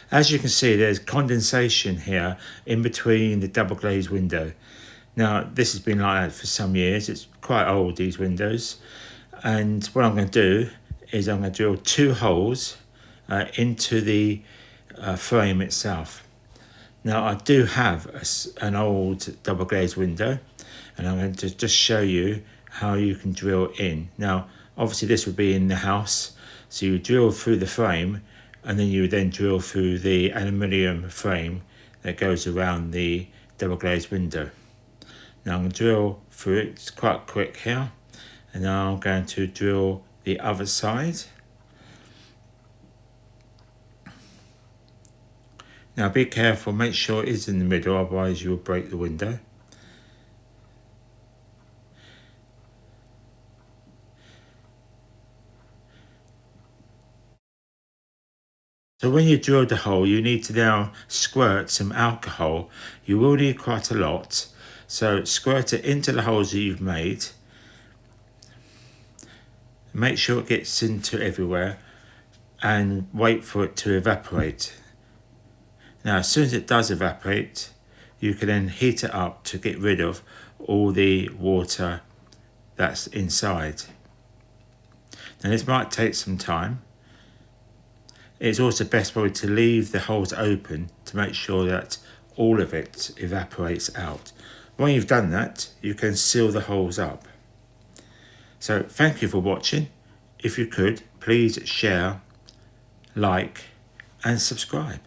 As you can see, there's condensation here in between the double glazed window. Now this has been like that for some years. It's quite old, these windows. And what I'm going to do is I'm going to drill 2 holes into the frame itself. Now I do have an old double glazed window, and I'm going to just show you how you can drill in. Now obviously this would be in the house, so you drill through the frame and then you would then drill through the aluminium frame that goes around the double glazed window. Now I'm going to drill through it. It's quite quick here, and now I'm going to drill the other side. Now be careful, make sure it is in the middle, otherwise you will break the window. So when you drill the hole, you need to now squirt some alcohol. You will need quite a lot. So squirt it into the holes that you've made. Make sure it gets into everywhere and wait for it to evaporate. Now as soon as it does evaporate, you can then heat it up to get rid of all the water that's inside. Now this might take some time. It's also best probably to leave the holes open to make sure that all of it evaporates out. When you've done that, you can seal the holes up. So thank you for watching. If you could, please share, like and subscribe.